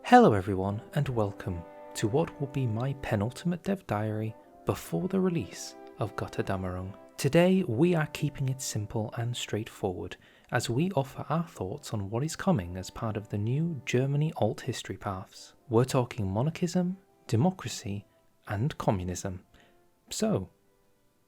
Hello everyone and welcome to what will be my penultimate dev diary before the release of Götterdämmerung. Today we are keeping it simple and straightforward as we offer our thoughts on what is coming as part of the new Germany alt history paths. We're talking monarchism, democracy and communism. So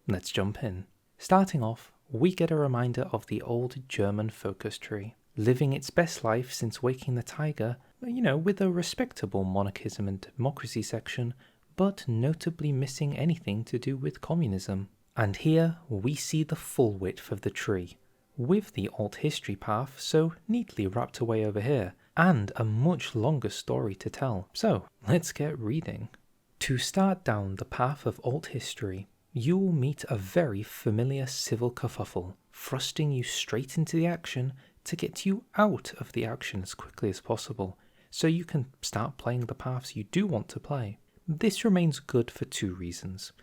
let's jump in. Starting off, we get a reminder of the old German focus tree, living its best life since waking the tiger, with a respectable monarchism and democracy section, but notably missing anything to do with communism. And here we see the full width of the tree, with the alt history path so neatly wrapped away over here, and a much longer story to tell. So let's get reading. To start down the path of alt history, you will meet a very familiar civil kerfuffle, thrusting you straight into the action to get you out of the action as quickly as possible, so you can start playing the paths you do want to play. This remains good for two reasons.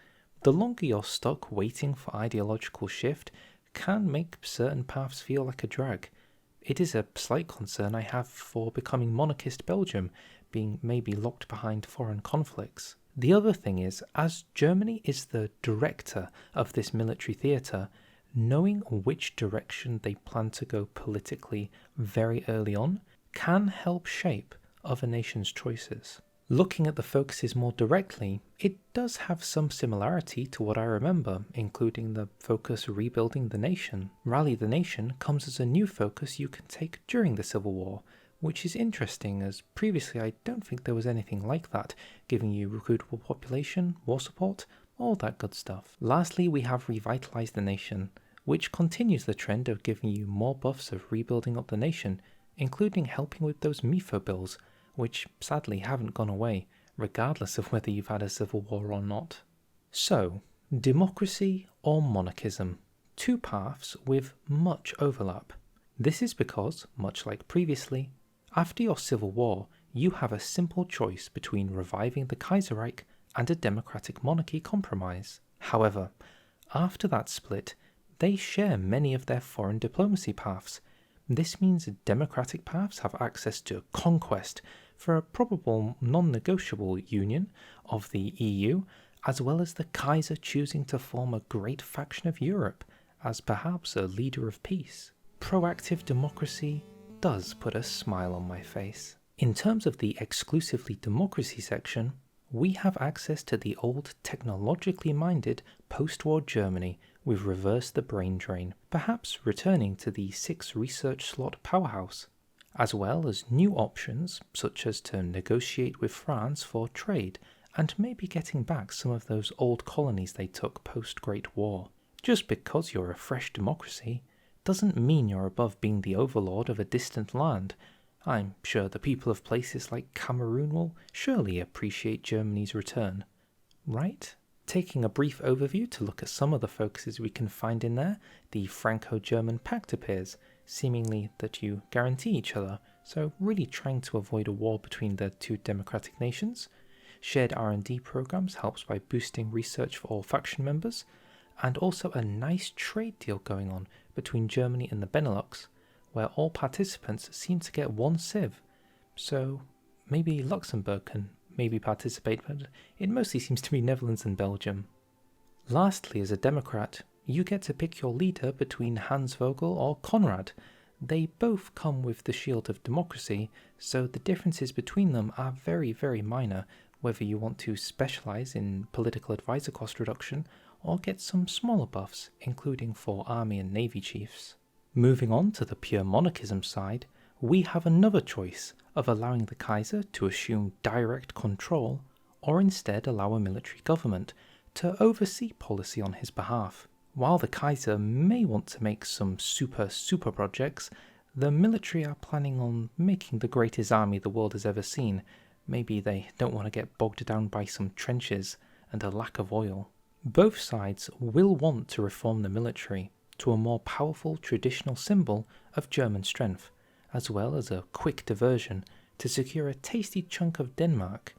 The longer you're stuck waiting for ideological shift can make certain paths feel like a drag. It is a slight concern I have for becoming monarchist Belgium, being maybe locked behind foreign conflicts. The other thing is, as Germany is the director of this military theatre, knowing which direction they plan to go politically very early on can help shape other nations' choices. Looking at the focuses more directly, it does have some similarity to what I remember, including the focus rebuilding the nation. Rally the nation comes as a new focus you can take during the Civil War, which is interesting as previously I don't think there was anything like that, giving you recruitable population, war support, all that good stuff. Lastly, we have revitalize the nation, which continues the trend of giving you more buffs of rebuilding up the nation, including helping with those MIFO bills, which sadly haven't gone away, regardless of whether you've had a civil war or not. So, democracy or monarchism? Two paths with much overlap. This is because, much like previously, after your civil war, you have a simple choice between reviving the Kaiserreich and a democratic monarchy compromise. However, after that split, they share many of their foreign diplomacy paths. This means democratic paths have access to conquest for a probable non-negotiable union of the EU, as well as the Kaiser choosing to form a great faction of Europe as perhaps a leader of peace. Proactive democracy does put a smile on my face. In terms of the exclusively democracy section, we have access to the old technologically minded post-war Germany with Reverse the Brain Drain, perhaps returning to the 6 research slot powerhouse, as well as new options such as to negotiate with France for trade and maybe getting back some of those old colonies they took post-Great War. Just because you're a fresh democracy doesn't mean you're above being the overlord of a distant land. I'm sure the people of places like Cameroon will surely appreciate Germany's return, right? Taking a brief overview to look at some of the focuses we can find in there, the Franco-German Pact appears, seemingly that you guarantee each other, so really trying to avoid a war between the two democratic nations. Shared R&D programs helps by boosting research for all faction members, and also a nice trade deal going on between Germany and the Benelux, where all participants seem to get one civ, so maybe Luxembourg can maybe participate, but it mostly seems to be Netherlands and Belgium. Lastly, as a Democrat, you get to pick your leader between Hans Vogel or Konrad. They both come with the shield of democracy, so the differences between them are very, very minor, whether you want to specialise in political advisor cost reduction or get some smaller buffs, including for army and navy chiefs. Moving on to the pure monarchism side, we have another choice of allowing the Kaiser to assume direct control, or instead allow a military government to oversee policy on his behalf. While the Kaiser may want to make some super projects, the military are planning on making the greatest army the world has ever seen. Maybe they don't want to get bogged down by some trenches and a lack of oil. Both sides will want to reform the military to a more powerful traditional symbol of German strength, as well as a quick diversion to secure a tasty chunk of Denmark.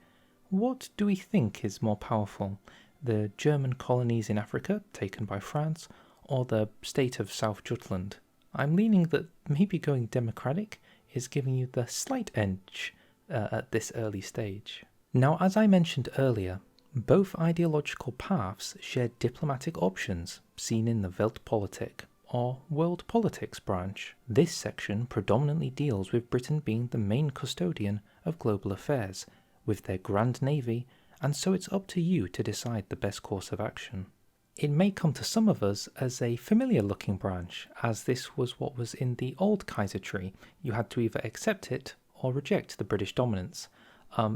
What do we think is more powerful, the German colonies in Africa taken by France, or the state of South Jutland? I'm leaning that maybe going democratic is giving you the slight edge, at this early stage. Now, as I mentioned earlier, both ideological paths shared diplomatic options seen in the Weltpolitik, or world politics branch. This section predominantly deals with Britain being the main custodian of global affairs, with their grand navy, and so it's up to you to decide the best course of action. It may come to some of us as a familiar looking branch, as this was what was in the old Kaiser tree. You had to either accept it or reject the British dominance.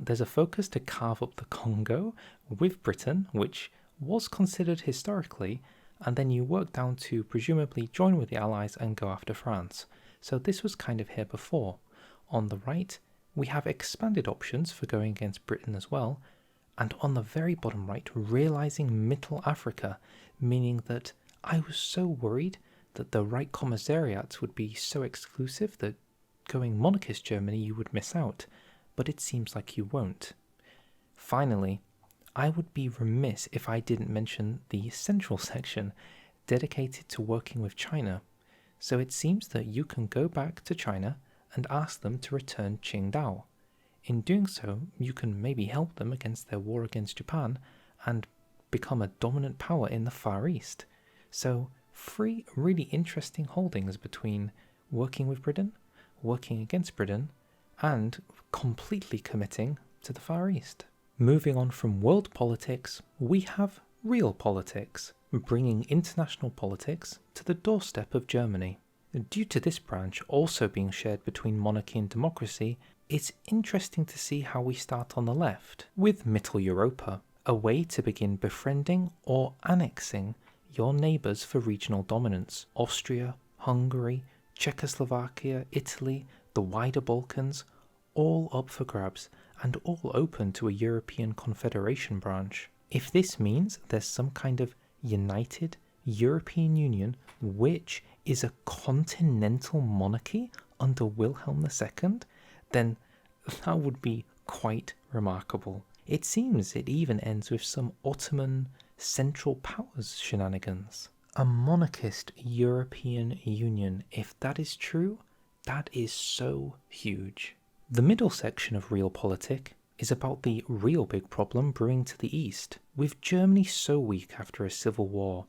There's a focus to carve up the Congo with Britain, which was considered historically, and then you work down to presumably join with the Allies and go after France. So this was kind of here before. On the right, we have expanded options for going against Britain as well, and on the very bottom right, realizing Middle Africa, meaning that I was so worried that the Reich Commissariat would be so exclusive that going monarchist Germany you would miss out, but it seems like you won't. Finally, I would be remiss if I didn't mention the central section dedicated to working with China. So it seems that you can go back to China and ask them to return Qingdao. In doing so, you can maybe help them against their war against Japan and become a dominant power in the Far East. So 3 really interesting holdings between working with Britain, working against Britain, and completely committing to the Far East. Moving on from world politics, we have realpolitik, bringing international politics to the doorstep of Germany. Due to this branch also being shared between monarchy and democracy, it's interesting to see how we start on the left, with Mittel Europa, a way to begin befriending or annexing your neighbours for regional dominance. Austria, Hungary, Czechoslovakia, Italy, the wider Balkans, all up for grabs, and all open to a European Confederation branch. If this means there's some kind of united European Union, which is a continental monarchy under Wilhelm II, then that would be quite remarkable. It seems it even ends with some Ottoman Central Powers shenanigans. A monarchist European Union, if that is true, that is so huge. The middle section of Realpolitik is about the real big problem brewing to the east. With Germany so weak after a civil war,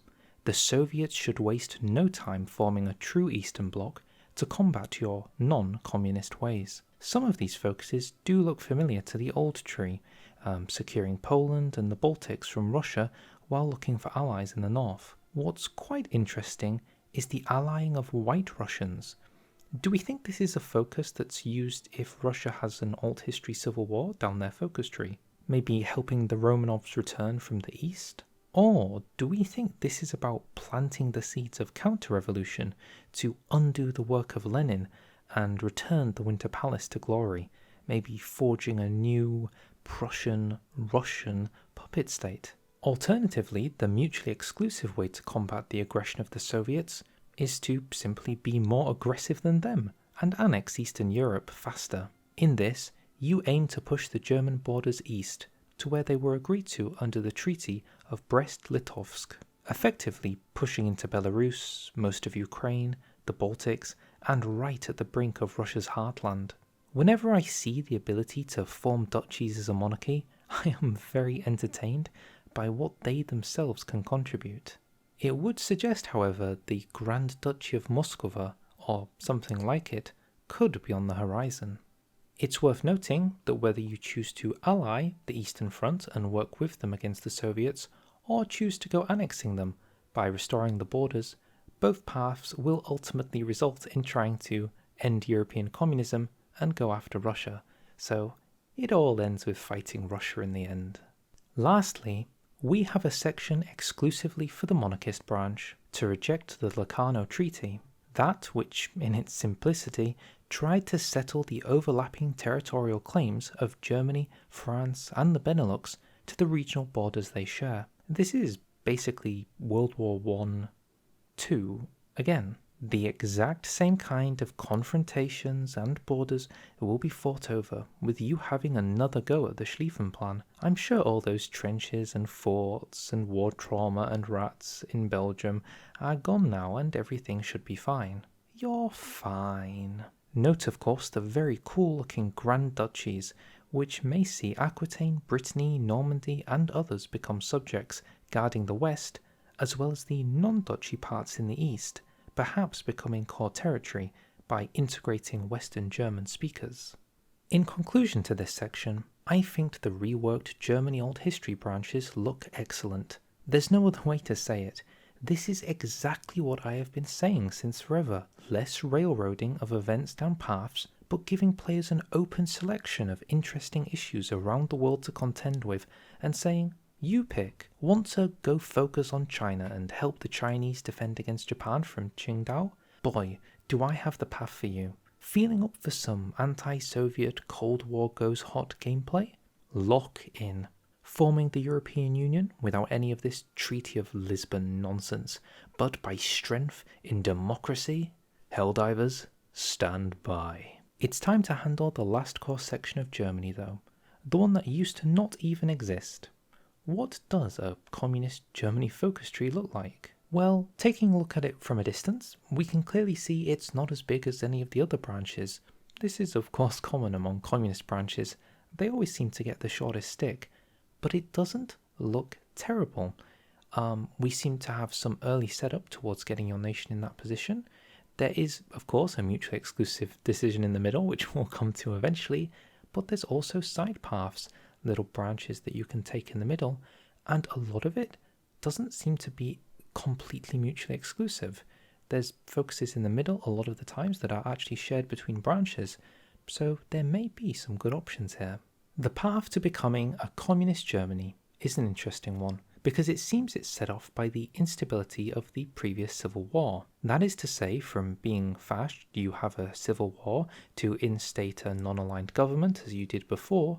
the Soviets should waste no time forming a true Eastern Bloc to combat your non-communist ways. Some of these focuses do look familiar to the old tree, securing Poland and the Baltics from Russia while looking for allies in the north. What's quite interesting is the allying of White Russians. Do we think this is a focus that's used if Russia has an alt history civil war down their focus tree? Maybe helping the Romanovs return from the east? Or do we think this is about planting the seeds of counter-revolution to undo the work of Lenin and return the Winter Palace to glory, maybe forging a new Prussian-Russian puppet state? Alternatively, the mutually exclusive way to combat the aggression of the Soviets is to simply be more aggressive than them and annex Eastern Europe faster. In this, you aim to push the German borders east to where they were agreed to under the Treaty of Brest-Litovsk, effectively pushing into Belarus, most of Ukraine, the Baltics, and right at the brink of Russia's heartland. Whenever I see the ability to form duchies as a monarchy, I am very entertained by what they themselves can contribute. It would suggest, however, the Grand Duchy of Muscova, or something like it, could be on the horizon. It's worth noting that whether you choose to ally the Eastern Front and work with them against the Soviets, or choose to go annexing them by restoring the borders, both paths will ultimately result in trying to end European communism and go after Russia, so it all ends with fighting Russia in the end. Lastly, we have a section exclusively for the monarchist branch to reject the Locarno Treaty, that which, in its simplicity, tried to settle the overlapping territorial claims of Germany, France, and the Benelux to the regional borders they share. This is basically World War I-II again. The exact same kind of confrontations and borders will be fought over, with you having another go at the Schlieffen Plan. I'm sure all those trenches and forts and war trauma and rats in Belgium are gone now and everything should be fine. You're fine. Note of course the very cool looking Grand Duchies, which may see Aquitaine, Brittany, Normandy and others become subjects, guarding the west, as well as the non-duchy parts in the east, perhaps becoming core territory by integrating Western German speakers. In conclusion to this section, I think the reworked Germany Old History branches look excellent. There's no other way to say it. This is exactly what I have been saying since forever. Less railroading of events down paths, but giving players an open selection of interesting issues around the world to contend with, and saying, you pick. Want to go focus on China and help the Chinese defend against Japan from Qingdao? Boy, do I have the path for you. Feeling up for some anti-Soviet Cold War goes hot gameplay? Lock in. Forming the European Union without any of this Treaty of Lisbon nonsense, but by strength in democracy? Helldivers, stand by. It's time to handle the last core section of Germany though, the one that used to not even exist. What does a communist Germany focus tree look like? Well, taking a look at it from a distance, we can clearly see it's not as big as any of the other branches. This is of course common among communist branches, they always seem to get the shortest stick, but it doesn't look terrible. We seem to have some early setup towards getting your nation in that position. There is, of course, a mutually exclusive decision in the middle, which we'll come to eventually, but there's also side paths, little branches that you can take in the middle, and a lot of it doesn't seem to be completely mutually exclusive. There's focuses in the middle a lot of the times that are actually shared between branches, so there may be some good options here. The path to becoming a communist Germany is an interesting one, because it seems it's set off by the instability of the previous civil war. That is to say, from being fascist, you have a civil war, to instate a non-aligned government as you did before,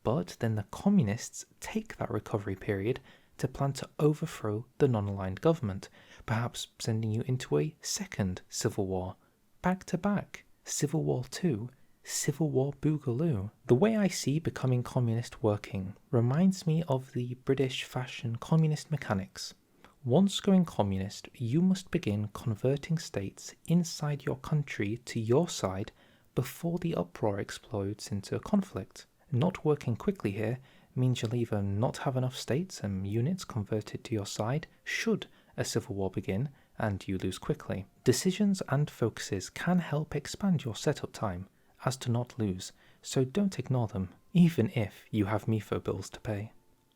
but then the communists take that recovery period to plan to overthrow the non-aligned government, perhaps sending you into a second civil war, back to back, Civil War II, Civil War Boogaloo. The way I see becoming communist working reminds me of the British fashion communist mechanics. Once going communist, you must begin converting states inside your country to your side before the uproar explodes into conflict. Not working quickly here means you'll either not have enough states and units converted to your side should a civil war begin and you lose quickly. Decisions and focuses can help expand your setup time as to not lose, so don't ignore them, even if you have MIFO bills to pay.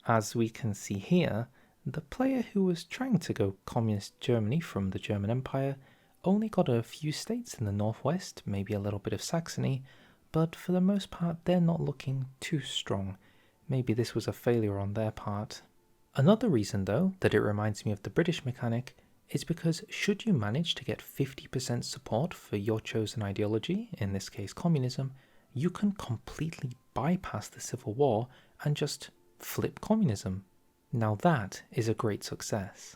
As we can see here, the player who was trying to go communist Germany from the German Empire only got a few states in the northwest, maybe a little bit of Saxony, but for the most part they're not looking too strong. Maybe this was a failure on their part. Another reason though that it reminds me of the British mechanic is because should you manage to get 50% support for your chosen ideology, in this case communism, you can completely bypass the civil war and just flip communism. Now that is a great success.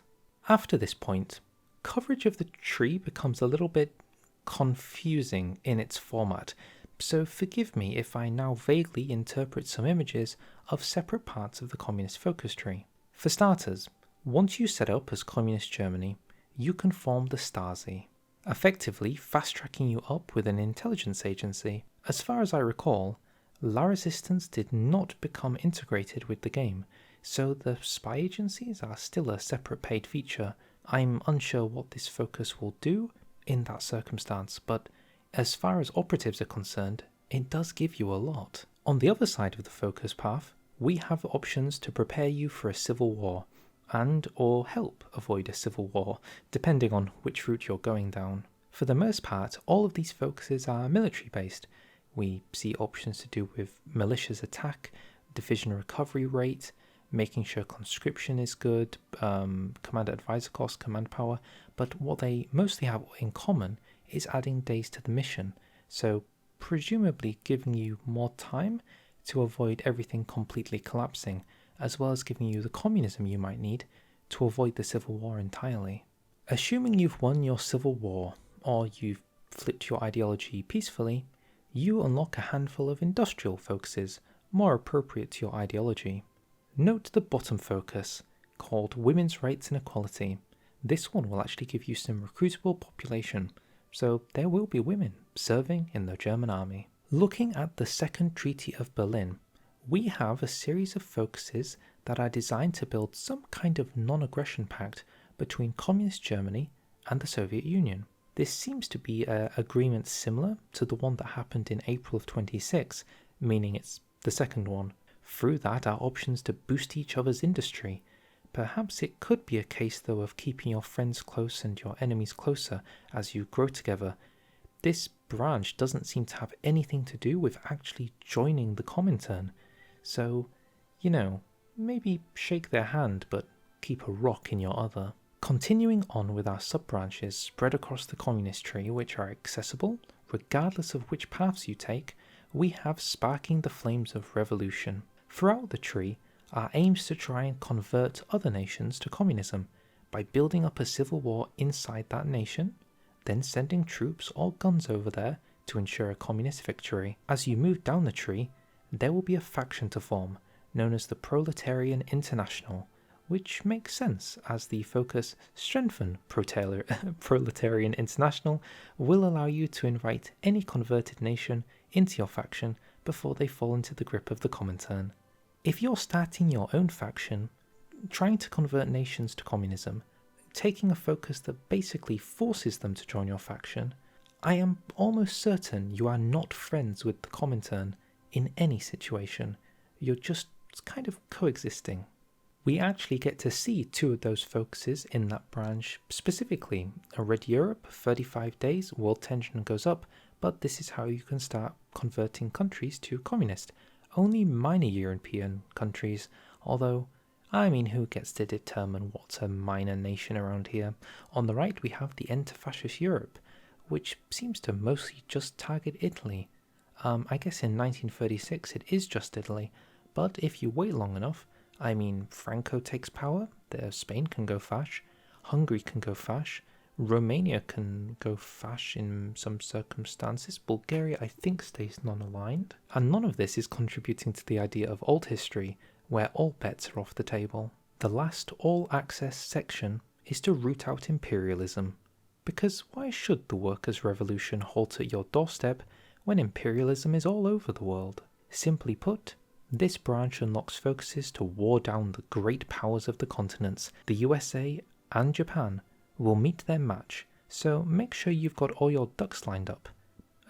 After this point, coverage of the tree becomes a little bit confusing in its format, so forgive me if I now vaguely interpret some images of separate parts of the communist focus tree. For starters, once you set up as communist Germany, you can form the Stasi, effectively fast-tracking you up with an intelligence agency. As far as I recall, La Resistance did not become integrated with the game, so the spy agencies are still a separate paid feature. I'm unsure what this focus will do in that circumstance, but as far as operatives are concerned, it does give you a lot. On the other side of the focus path, we have options to prepare you for a civil war, and or help avoid a civil war, depending on which route you're going down. For the most part, all of these focuses are military based. We see options to do with militias attack, division recovery rate, making sure conscription is good, commander advisor cost, command power, but what they mostly have in common is adding days to the mission, so presumably giving you more time to avoid everything completely collapsing, as well as giving you the communism you might need to avoid the civil war entirely. Assuming you've won your civil war, or you've flipped your ideology peacefully, you unlock a handful of industrial focuses more appropriate to your ideology. Note the bottom focus, called Women's Rights and Equality. This one will actually give you some recruitable population, so there will be women serving in the German army. Looking at the Second Treaty of Berlin, we have a series of focuses that are designed to build some kind of non-aggression pact between Communist Germany and the Soviet Union. This seems to be an agreement similar to the one that happened in April of 26, meaning it's the second one. Through that are options to boost each other's industry. Perhaps it could be a case though of keeping your friends close and your enemies closer as you grow together. This branch doesn't seem to have anything to do with actually joining the Comintern, so, maybe shake their hand but keep a rock in your other. Continuing on with our sub-branches spread across the communist tree, which are accessible regardless of which paths you take, we have sparking the flames of revolution. Throughout the tree are aims to try and convert other nations to communism by building up a civil war inside that nation, then sending troops or guns over there to ensure a communist victory. As you move down the tree, there will be a faction to form, known as the Proletarian International, which makes sense as the focus strengthen Proletarian International will allow you to invite any converted nation into your faction before they fall into the grip of the Comintern. If you're starting your own faction, trying to convert nations to communism, taking a focus that basically forces them to join your faction, I am almost certain you are not friends with the Comintern in any situation. You're just kind of coexisting. We actually get to see two of those focuses in that branch specifically. A Red Europe, 35 days, world tension goes up, but this is how you can start converting countries to communist. Only minor European countries, although, who gets to determine what's a minor nation around here? On the right we have the End to Fascist Europe, which seems to mostly just target Italy. I guess in 1936 it is just Italy, but if you wait long enough, Franco takes power, Spain can go fash, Hungary can go fash, Romania can go fash in some circumstances, Bulgaria I think stays non-aligned, and none of this is contributing to the idea of old history, where all bets are off the table. The last all-access section is to root out imperialism, because why should the workers' revolution halt at your doorstep when imperialism is all over the world? Simply put, this branch unlocks focuses to war down the great powers of the continents. The USA and Japan will meet their match, so make sure you've got all your ducks lined up,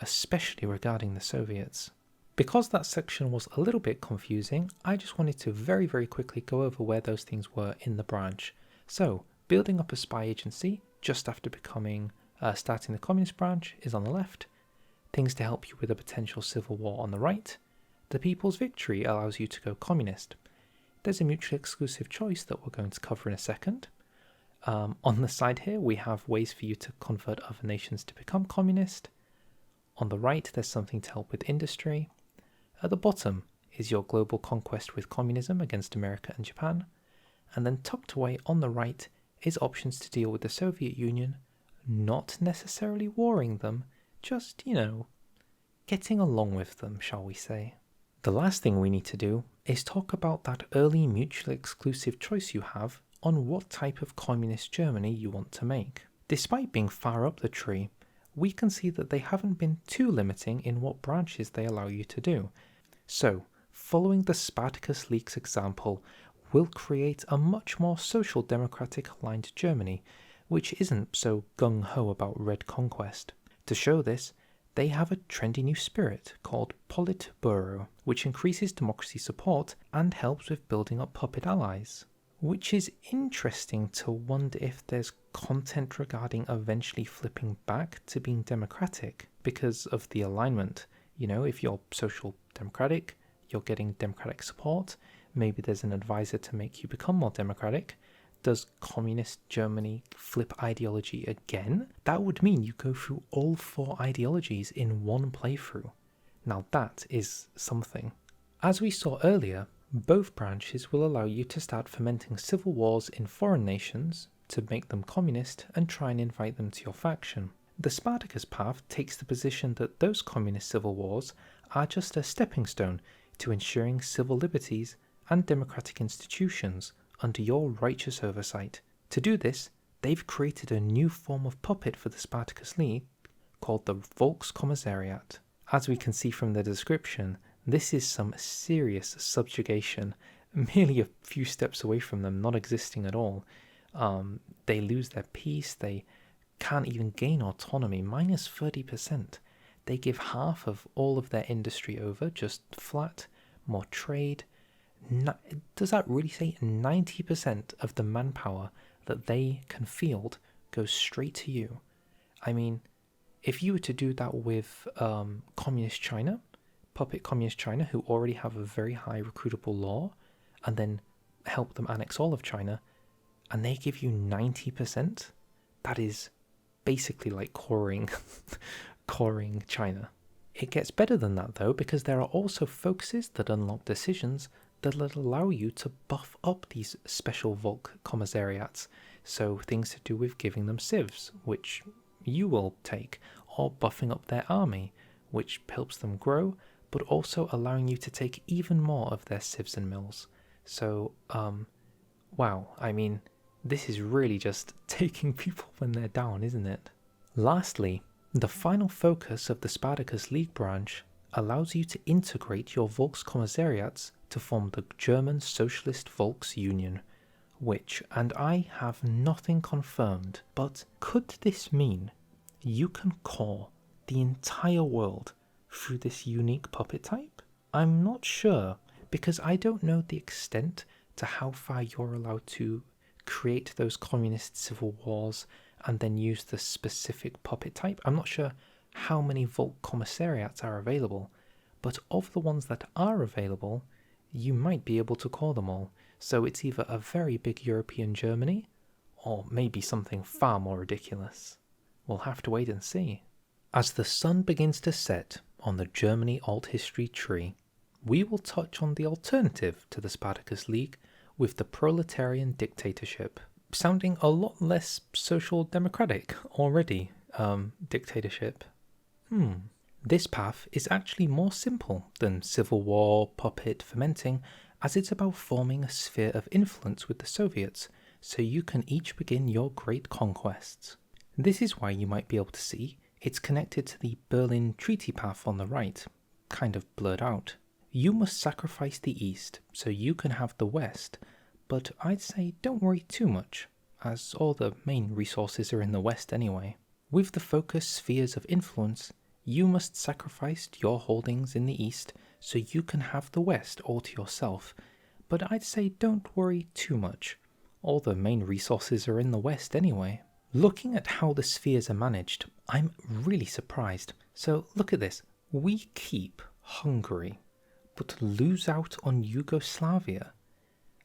especially regarding the Soviets. Because that section was a little bit confusing, I just wanted to very, very quickly go over where those things were in the branch. So, building up a spy agency just after starting the communist branch is on the left, things to help you with a potential civil war on the right. The People's Victory allows you to go communist. There's a mutually exclusive choice that we're going to cover in a second. On the side here, we have ways for you to convert other nations to become communist. On the right, there's something to help with industry. At the bottom is your global conquest with communism against America and Japan. And then tucked away on the right is options to deal with the Soviet Union, not necessarily warring them, just, getting along with them, shall we say. The last thing we need to do is talk about that early mutually exclusive choice you have on what type of communist Germany you want to make. Despite being far up the tree, we can see that they haven't been too limiting in what branches they allow you to do. So, following the Spartacus League's example, we'll create a much more social democratic aligned Germany, which isn't so gung-ho about red conquest. To show this, they have a trendy new spirit called Politburo, which increases democracy support and helps with building up puppet allies. Which is interesting to wonder if there's content regarding eventually flipping back to being democratic because of the alignment. If you're social democratic, you're getting democratic support, maybe there's an advisor to make you become more democratic. Does communist Germany flip ideology again? That would mean you go through all 4 ideologies in one playthrough. Now that is something. As we saw earlier, both branches will allow you to start fomenting civil wars in foreign nations to make them communist and try and invite them to your faction. The Spartacus path takes the position that those communist civil wars are just a stepping stone to ensuring civil liberties and democratic institutions under your righteous oversight. To do this, they've created a new form of puppet for the Spartacus League called the Volkskommissariat. As we can see from the description, this is some serious subjugation, merely a few steps away from them not existing at all. They lose their peace, they can't even gain autonomy, minus 30%. They give half of all of their industry over, just flat, more trade. Does that really say 90% of the manpower that they can field goes straight to you? I mean, if you were to do that with communist China, puppet communist China, who already have a very high recruitable law, and then help them annex all of China, and they give you 90%, that is basically like coring China. It gets better than that though, because there are also focuses that unlock decisions that will allow you to buff up these special Volk commissariats. So things to do with giving them civs, which you will take, or buffing up their army, which helps them grow, but also allowing you to take even more of their civs and mills. So, wow, I mean, this is really just taking people when they're down, isn't it? Lastly, the final focus of the Spartacus League branch allows you to integrate your Volkskommissariats to form the German Socialist Volks Union, which, and I have nothing confirmed, but could this mean you can core the entire world through this unique puppet type? I'm not sure, because I don't know the extent to how far you're allowed to create those communist civil wars and then use the specific puppet type. I'm not sure how many Volk commissariats are available, but of the ones that are available, you might be able to call them all. So it's either a very big European Germany, or maybe something far more ridiculous. We'll have to wait and see. As the sun begins to set on the Germany alt history tree, we will touch on the alternative to the Spartacus League with the Proletarian Dictatorship. Sounding a lot less social democratic already, dictatorship. This path is actually more simple than civil war, puppet, fermenting, as it's about forming a sphere of influence with the Soviets, so you can each begin your great conquests. This is why you might be able to see it's connected to the Berlin Treaty path on the right, kind of blurred out. You must sacrifice the East, so you can have the West, but I'd say don't worry too much, as all the main resources are in the West anyway. With the focus spheres of influence, you must sacrifice your holdings in the East so you can have the West all to yourself, but I'd say don't worry too much. All the main resources are in the West anyway. Looking at how the spheres are managed, I'm really surprised. So look at this. We keep Hungary, but lose out on Yugoslavia.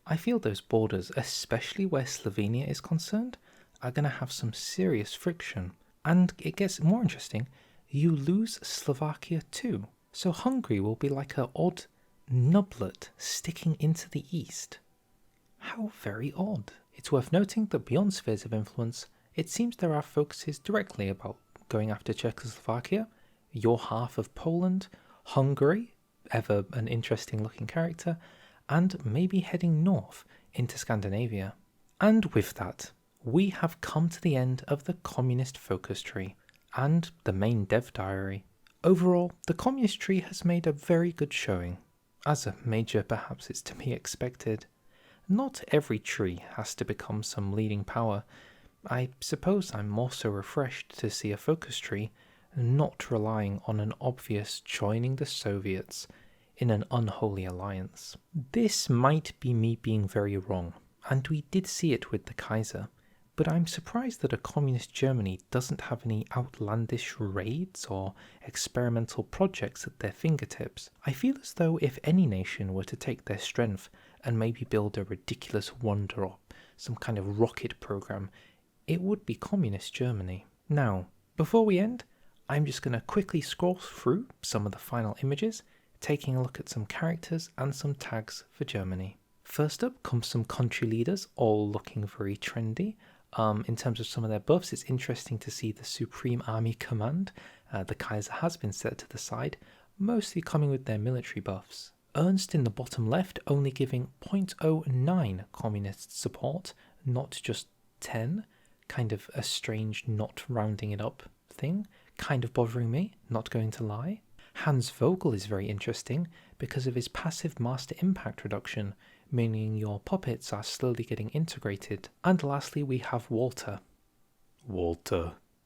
I feel those borders, especially where Slovenia is concerned, are going to have some serious friction. And it gets more interesting, you lose Slovakia too. So Hungary will be like an odd nublet sticking into the east. How very odd. It's worth noting that beyond spheres of influence, it seems there are focuses directly about going after Czechoslovakia, your half of Poland, Hungary, ever an interesting looking character, and maybe heading north into Scandinavia. And with that, we have come to the end of the communist focus tree, and the main dev diary. Overall, the communist tree has made a very good showing. As a major, perhaps it's to be expected. Not every tree has to become some leading power. I suppose I'm more so refreshed to see a focus tree not relying on an obvious joining the Soviets in an unholy alliance. This might be me being very wrong, and we did see it with the Kaiser, but I'm surprised that a communist Germany doesn't have any outlandish raids or experimental projects at their fingertips. I feel as though if any nation were to take their strength and maybe build a ridiculous wonder or some kind of rocket program, it would be communist Germany. Now, before we end, I'm just going to quickly scroll through some of the final images, taking a look at some characters and some tags for Germany. First up comes some country leaders, all looking very trendy. In terms of some of their buffs, it's interesting to see the Supreme Army Command. The Kaiser has been set to the side, mostly coming with their military buffs. Ernst in the bottom left only giving 0.09 communist support, not just 10, kind of a strange not rounding it up thing, kind of bothering me, not going to lie. Hans Vogel is very interesting because of his passive master impact reduction, meaning your puppets are slowly getting integrated. And lastly we have Walter.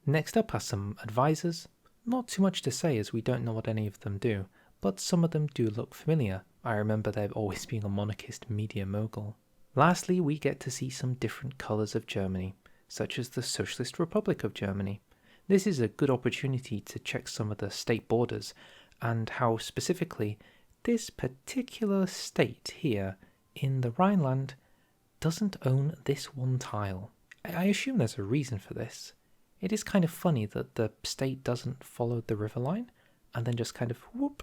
Next up are some advisors. Not too much to say as we don't know what any of them do, but some of them do look familiar. I remember there always being a monarchist media mogul. Lastly, we get to see some different colours of Germany, such as the Socialist Republic of Germany. This is a good opportunity to check some of the state borders and how specifically this particular state here in the Rhineland doesn't own this one tile. I assume there's a reason for this. It is kind of funny that the state doesn't follow the river line and then just kind of whoop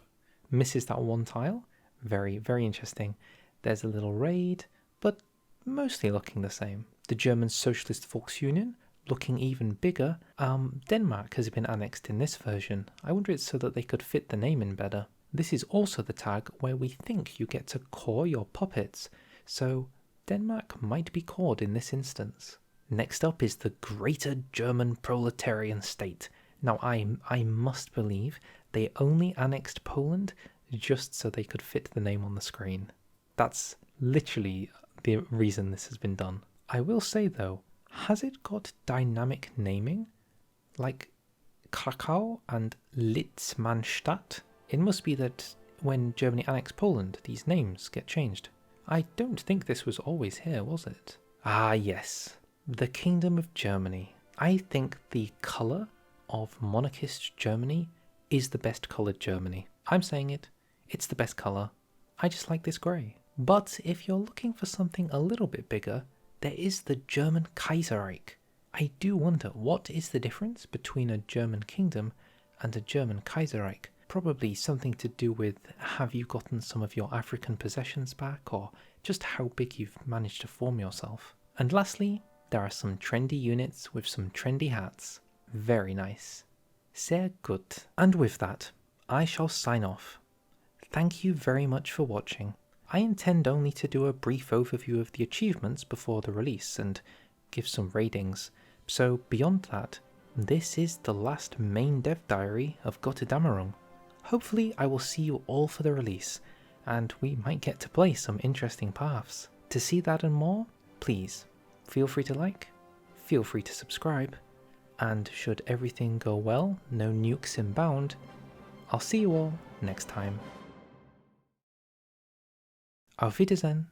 misses that one tile. Very, very interesting. There's a little raid, but mostly looking the same. The German Socialist Volksunion looking even bigger. Denmark has been annexed in this version. I wonder it's so that they could fit the name in better. This is also the tag where we think you get to core your puppets, so Denmark might be cored in this instance. Next up is the Greater German Proletarian State. Now I must believe they only annexed Poland just so they could fit the name on the screen. That's literally the reason this has been done. I will say though, has it got dynamic naming? Like Krakow and Litzmannstadt? It must be that when Germany annexed Poland, these names get changed. I don't think this was always here, was it? Ah yes, the Kingdom of Germany. I think the colour of monarchist Germany is the best coloured Germany. I'm saying it, it's the best colour. I just like this grey. But if you're looking for something a little bit bigger, there is the German Kaiserreich. I do wonder, what is the difference between a German kingdom and a German Kaiserreich? Probably something to do with, have you gotten some of your African possessions back, or just how big you've managed to form yourself. And lastly, there are some trendy units with some trendy hats. Very nice. Sehr gut. And with that, I shall sign off. Thank you very much for watching. I intend only to do a brief overview of the achievements before the release and give some ratings, so beyond that, this is the last main dev diary of Götterdämmerung. Hopefully I will see you all for the release, and we might get to play some interesting paths. To see that and more, please feel free to like, feel free to subscribe, and should everything go well, no nukes inbound, I'll see you all next time. Auf Wiedersehen.